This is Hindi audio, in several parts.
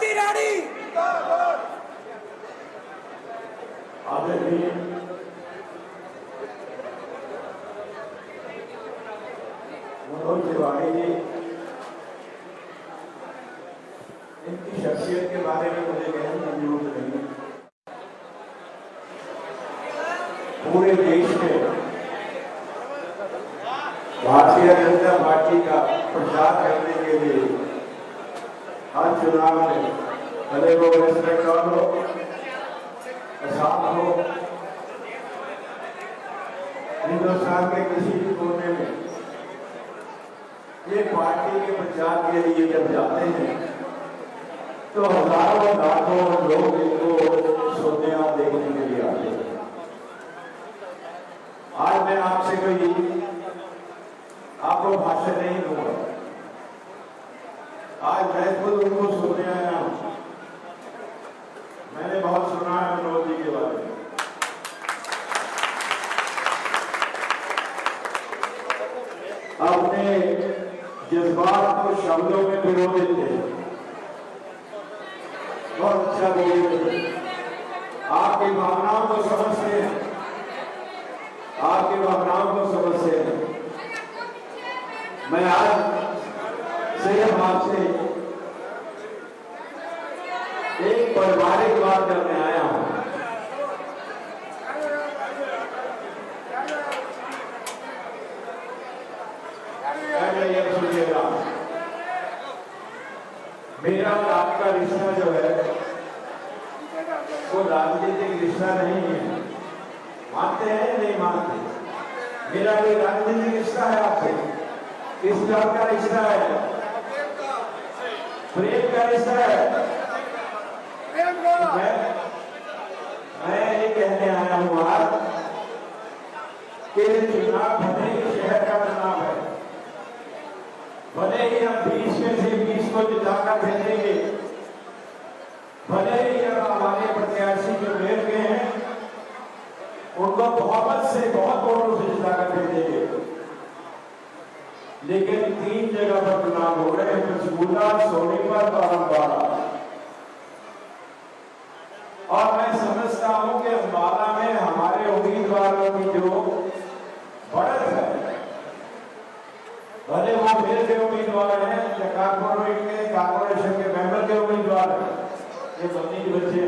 की रानी आदरणीय मनोज तिवारी जी, इनकी शख्सियत के बारे में मुझे कहने की जरूरत नहीं। पूरे देश में भारतीय जनता पार्टी का प्रचार करने के लिए हर चुनाव में, भले वो वेस्ट बंगाल हो, असम हो, हिंदुस्तान के किसी भी कोने में, ये पार्टी के प्रचार के लिए जब जाते हैं तो हजारों लाखों लोग इनको सोनिया देखने के लिए आते हैं। आज मैं आपसे कोई आपको भाषण नहीं दूंगा, आज मैं खुद उनको सुनने आया हूं। मैंने बहुत सुना है मनोज जी के बारे में। अपने जज्बात को शब्दों में पिरो देते हैं, बहुत अच्छा बोलते हैं, आपकी भावनाओं को समझते हैं, आपकी भावनाओं को समझते हैं। मैं आज सिर्फ आपसे एक पारिवारिक बात करने आया हूं। सुनिएगा, मेरा और आपका रिश्ता जो है वो राजनीतिक रिश्ता नहीं है। मानते हैं या नहीं मानते? मेरा कोई राजनीतिक रिश्ता है आपसे? किस बात का रिश्ता है? प्रेम का रिश्ता है। मैं ये कहने आया हूं आज कि चुनाव भले ही शहर का चुनाव है, भले ही हम 20 में से 20 को जिताकर भेजेंगे, भले ही हम हमारे प्रत्याशी जो मेयर के हैं उनको बहुमत से, बहुत वोटों से जिताकर भेजेंगे, लेकिन 3 जगह पर चुनाव हो रहे हैं, पंचकूला, सोनीपत और अम्बाला। और मैं समझता हूं कि अम्बाला में हमारे उम्मीदवारों की जो बढ़त है, भले वो मेरे उम्मीदवार हैं या कारपोरेशन के मेंबर के उम्मीदवार हैं, ये बन्नी के बच्चे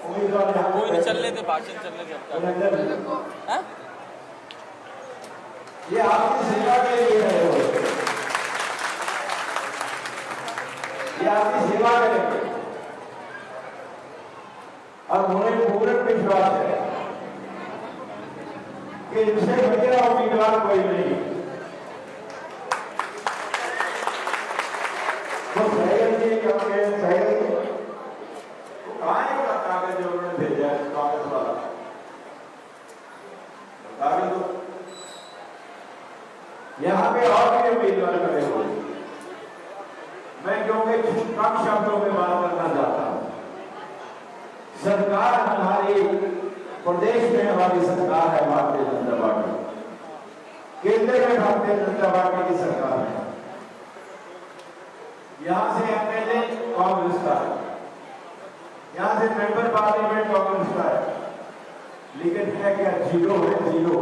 उम्मीदवार कोई नहीं चल लेते, भाषण चल लेते। ये आपकी सेवा के लिए है, ये आपकी सेवा करेंगे और उन्हें पूर्ण विश्वास है कि इनसे बढ़िया उम्मीदवार कोई नहीं। तो सैयद जी कहोगे, सैयद का कागज जो उन्होंने भेजा है, कागज वाला कागज तो यहाँ पे और भी उम्मीदवार खड़े हुए। मैं क्योंकि कम शब्दों में बात करना चाहता हूं। सरकार हमारी प्रदेश में, हमारी सरकार है भारतीय जनता पार्टी, केंद्र में भारतीय जनता पार्टी की सरकार है। यहां से एमएलए कांग्रेस का है, यहां से मेंबर पार्लियामेंट कांग्रेस का है, लेकिन है क्या? जीरो है, जीरो।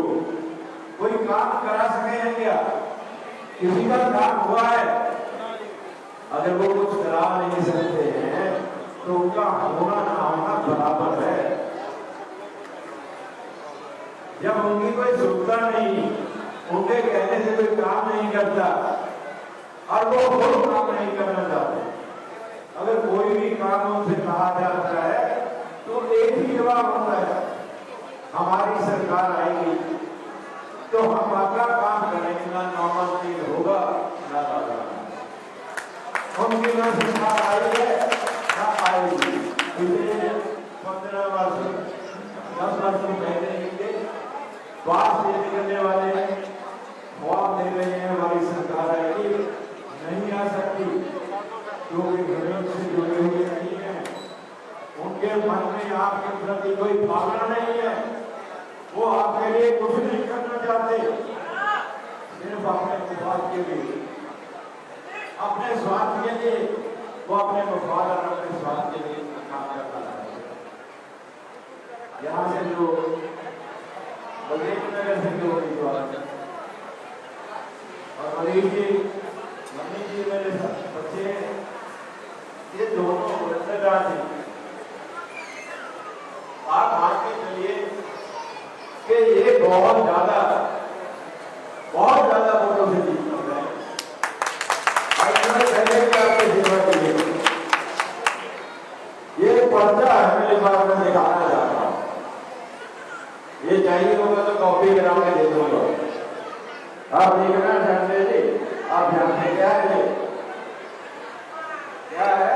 कोई काम करा सके हैं क्या? किसी का काम हुआ है? अगर वो कुछ करा नहीं सकते हैं तो उनका होना ना होना बराबर है। जब उनकी कोई सुविधा नहीं, उनके कहने से कोई काम नहीं करता और वो खुद काम नहीं करना चाहते, अगर कोई भी काम उनसे कहा जाता है तो एक ही जवाब होता है, हमारी सरकार आएगी तो हम अपना काम करेंगे, ना नामुमकिन होगा ना दादा। उनकी ना सरकार आई है ना आएगी। पिछले 15 वर्ष 10 वर्ष पहले बात से निकलने वाले ख्वाब दे रहे हैं हमारी सरकार आएगी, नहीं आ सकती क्योंकि गरीब से जुड़े हुए नहीं है। उनके मन में आपके प्रति कोई भावना नहीं है, वो आपके लिए कुछ नहीं करना चाहते, सिर्फ अपने स्वार्थ के लिए, अपने स्वार्थ के लिए वो अपने मफाद और अपने स्वार्थ के लिए काम करता है। यहाँ से जो बलदेव नगर से जो उम्मीदवार और मरीज जी, मम्मी जी, मेरे बच्चे, ये दोनों रिश्तेदार थे। आप मान के चलिए कि ये बहुत ज्यादा वोटों से जीत रहे हैं। और पहले भी आपके सेवा के लिए ये पर्चा है, मेरे बारे में दिखाना चाहता हूँ। ये चाहिए होगा तो कॉपी करा के दे दूंगा। आप देखना जानते जी, आप जानते क्या है ये? क्या है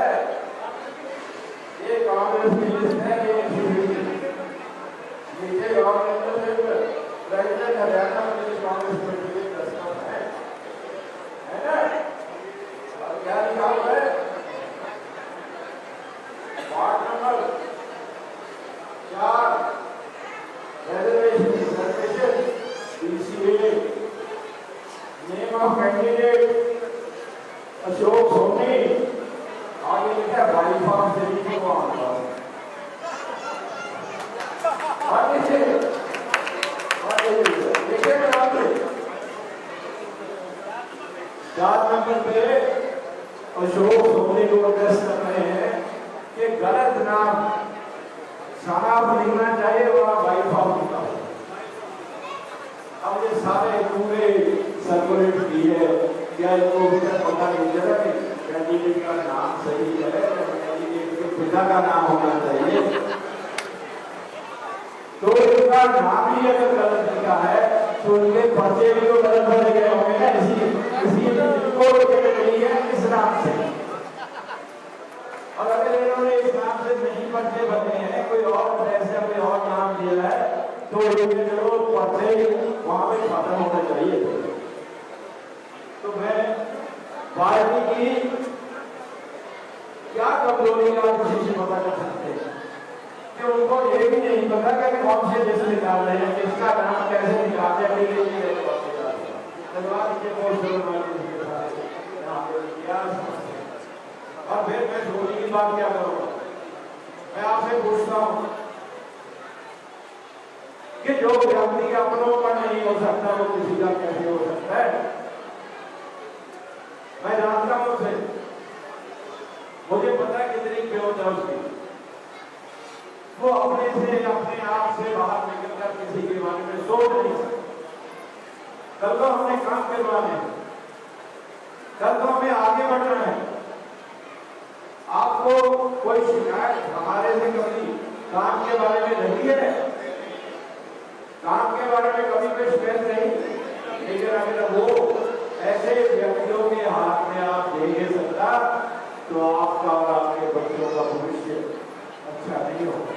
ये? कांग्रेस की लिस्ट है। ये नीचे कांग्रेस प्रेसिडेंट हरियाणा प्रदेश कांग्रेस कमेटी के दस्तखत है ना? और क्या लिखा हुआ है? Ward number 4 reservation BCA, name of candidate Ashok Soni, आगे लिखा है वाइफ ऑफ दिलीप कुमार। आगे से देखिए आप 4 नंबर पे अशोक सोनी को एड्रेस कर रहे हैं कि गलत नाम साहब लिखना चाहिए, वहां वाइफ ऑफ लिखा। अब ये सारे पूरे सर्कुलेट की है, क्या इनको पता नहीं चला कि कैंडिडेट का नाम सही है, कैंडिडेट के पिता का नाम होना चाहिए। तो इनका नाम ही अगर गलत लिखा है तो उनके पर्चे भी तो गलत भरे गए होंगे ना। इसी को नहीं है इस नाम से। और अगर इन्होंने इस नाम से नहीं पर्चे भरे हैं, कोई और ऐसा कोई और नाम दिया है, तो इनके जो पर्चे वहां पे खत्म होना चाहिए। तो मैं पार्टी की क्या कमजोरी आप किसी से पता कर सकते हैं कि उनको ये भी नहीं पता कि कौन से लिस्ट निकाल रहे हैं, किसका नाम कैसे निकालने के लिए और फिर मैं धोनी की बात क्या करूंगा? मैं आपसे पूछता हूं कि जो व्यक्ति अपनों का नहीं हो सकता वो किसी का कैसे हो सकता है? मैं जानता हूं उसे, मुझे पता है कितनी क्यों है उसकी। वो अपने आप से बाहर निकलकर किसी के बारे में सोच नहीं सकता। कल तो हमने काम करवाने हैं, कल तो हमें आगे बढ़ना है। आपको कोई शिकायत हमारे से कभी काम के बारे में नहीं है, काम के बारे में कभी कोई शिकायत नहीं। लेकिन अगर वो ऐसे व्यक्तियों के हाथ में आप दे नहीं सकता तो आपका और आपके बच्चों का भविष्य अच्छा नहीं होगा।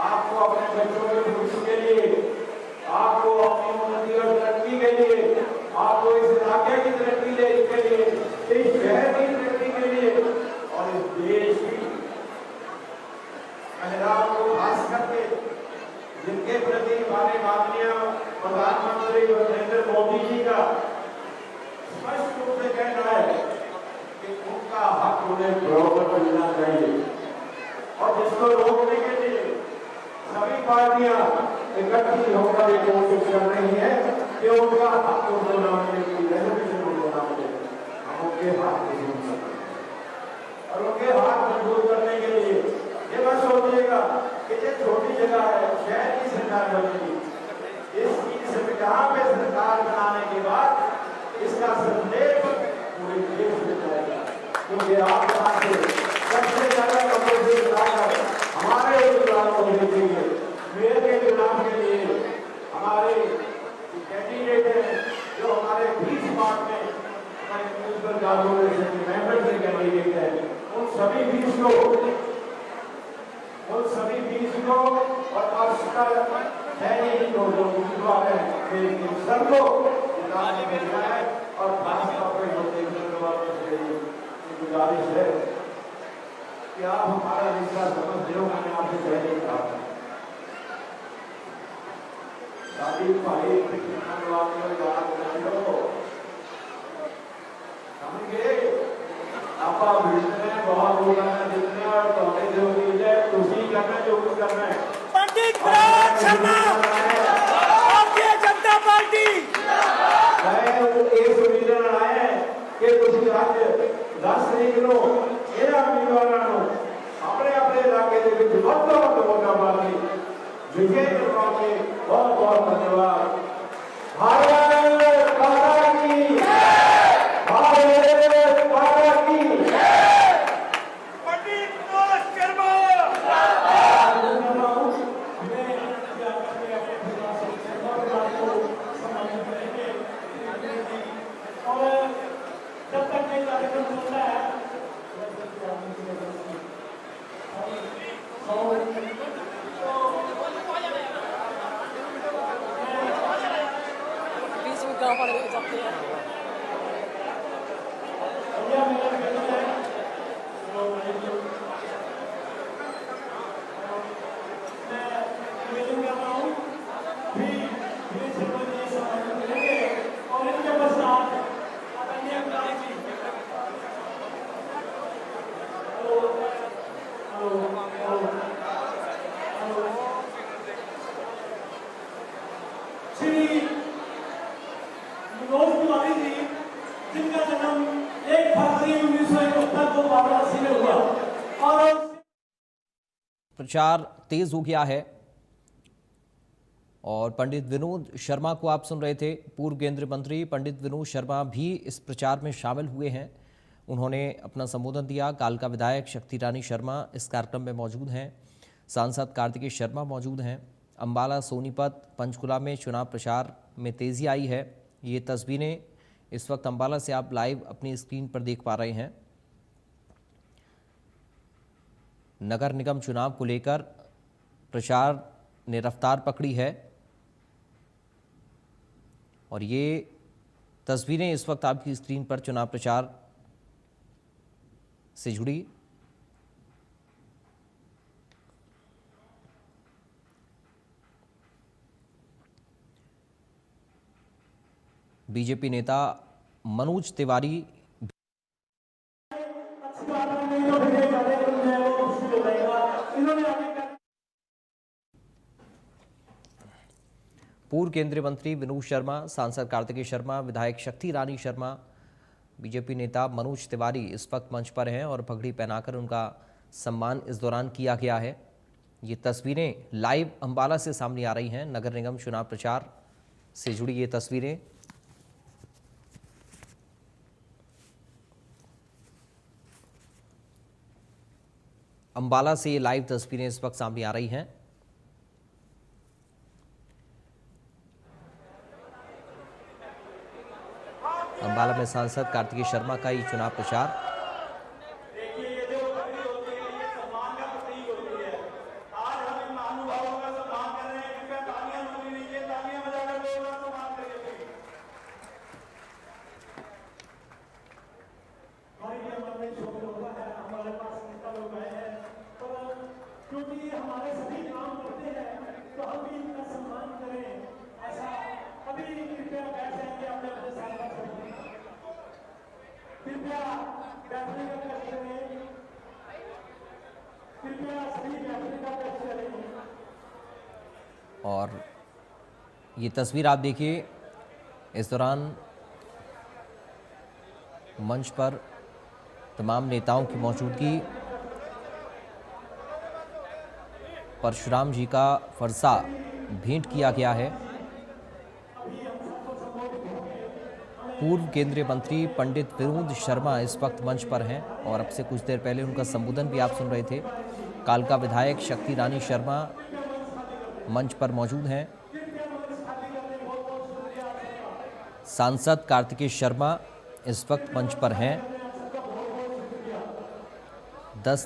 आपको अपने बच्चों के भविष्य के लिए, आपको अपनी उन्नति और तरक्की के लिए, आपको इस इलाके की तरक्की के लिए, इस शहर की तरक्की के लिए और इस देश की महिलाओं को खास करके जिनके प्रति हमारे माननीय प्रधानमंत्री नरेंद्र मोदी जी का स्पष्ट रूप से कहना है कि उनका हक उन्हें बराबर मिलना चाहिए। और जिसको रोकने के लिए सभी पार्टियां इकट्ठी होकर एक कोशिश कर रही है कि उनका हक उनको न मिले, रिजर्वेशन उनको न मिले। हम उनके हाथ को सुन सकते और उनके हाथ मजबूत करने के लिए ये मत सोचिएगा कि ये छोटी जगह है, शहर की सरकार बनेगी। इस जहाँ पे सरकार बनाने के बाद इसका संदेश पूरे देश में जाएगा, क्योंकि आप यहाँ से सबसे ज्यादा हमारे चुनाव को देखेंगे। मेयर के चुनाव के लिए हमारे कैंडिडेट हैं जो हमारे 20 वार्ड में म्यूनिसिपल कॉर्पोरेशन के मेंबर से कैंडिडेट है, उन सभी 20 को और जो उम्मीदवार है सबको जिताने में जाए। और खासतौर पर गुजारिश है कि आप हमारा रिश्ता समझ लो। मैंने आपसे पहले कहा था शादी भाई याद समझ गए। आप करना जितना तो हमें जो उम्मीद है उसी करना जो कुछ करना है। पंडित विनोद शर्मा, भारतीय जनता पार्टी। मैं एक सुविधा आए कि ਤੁਸੀਂ ਅੱਜ 10 ਤਰੀਕ ਨੂੰ ਇਹਨਾਂ ਉਮੀਦਵਾਰਾਂ ਨੂੰ ਆਪਣੇ ਆਪਣੇ ਇਲਾਕੇ ਦੇ ਵਿੱਚ ਵੱਧ ਤੋਂ ਵੱਧ ਵੋਟਾਂ ਪਾ ਕੇ ਵਿਜੇ ਕਰਵਾਉਣਗੇ। ਬਹੁਤ ਬਹੁਤ ਧੰਨਵਾਦ। भारत माता की जय, भारत माता की जय। पंडित विनोद शर्मा, और जब तक ये कार्यक्रम चलता है बीच में गाँव पड़ जाते हैं। भैया मेरा बेटा है तो मैं निवेदन कर रहा हूँ भी मेरे सर्वों ने समर्थन करेंगे और इनके पश्चात अन्य अधिकारी भी श्री मनोज तिवारी जी जिनका जन्म 1 फरवरी 1971 को वाराणसी में हुआ और प्रचार तेज हो गया है और पंडित विनोद शर्मा को आप सुन रहे थे। पूर्व केंद्रीय मंत्री पंडित विनोद शर्मा भी इस प्रचार में शामिल हुए हैं। उन्होंने अपना संबोधन दिया। कालका विधायक शक्ति रानी शर्मा इस कार्यक्रम में मौजूद हैं। सांसद कार्तिकेय शर्मा मौजूद हैं। अंबाला, सोनीपत, पंचकुला में चुनाव प्रचार में तेजी आई है। ये तस्वीरें इस वक्त अंबाला से आप लाइव अपनी स्क्रीन पर देख पा रहे हैं। नगर निगम चुनाव को लेकर प्रचार ने रफ्तार पकड़ी है और ये तस्वीरें इस वक्त आपकी स्क्रीन पर चुनाव प्रचार से जुड़ी। बीजेपी नेता मनोज तिवारी अच्छी बात नहीं तो फिर ये कार्यक्रम जो है वो मुश्किल हो जाएगा। इन्होंने आगे पूर्व केंद्रीय मंत्री विनोद शर्मा, सांसद कार्तिकेय शर्मा, विधायक शक्ति रानी शर्मा, बीजेपी नेता मनोज तिवारी इस वक्त मंच पर हैं और पगड़ी पहनाकर उनका सम्मान इस दौरान किया गया है। ये तस्वीरें लाइव अंबाला से सामने आ रही हैं। नगर निगम चुनाव प्रचार से जुड़ी ये तस्वीरें। अंबाला से ये लाइव तस्वीरें इस वक्त सामने आ रही हैं। अंबाला में सांसद कार्तिकेय शर्मा का ये चुनाव प्रचार। देखिए ये जो खबरी होती है ये सम्मान का प्रतीक होती है। आज हम इन महानुभावों का सम्मान कर रहे हैं। कृपया तालियां बजा लीजिए, तालियां बजाकर लोगों का सम्मान करिए। हमारे मन में शोक होता है, हमारे पास नेता लोग आए हैं, पर क्योंकि ये हमारे सभी काम करते हैं तो हम भी इनका सम्मान करें। ऐसा अभी कृपया बैठ जाएंगे अपने अपने स्थान पर चलिए। कृपया बैठने का कष्ट करें। कृपया सभी बैठने का कष्ट करें। और ये तस्वीर आप देखिए। इस दौरान मंच पर तमाम नेताओं की मौजूदगी। परशुराम जी का फरसा भेंट किया गया है। पूर्व केंद्रीय मंत्री पंडित विनोद शर्मा इस वक्त मंच पर हैं और अब से कुछ देर पहले उनका संबोधन भी आप सुन रहे थे। कालका विधायक शक्ति रानी शर्मा मंच पर मौजूद हैं। सांसद कार्तिकेय शर्मा इस वक्त मंच पर हैं। 10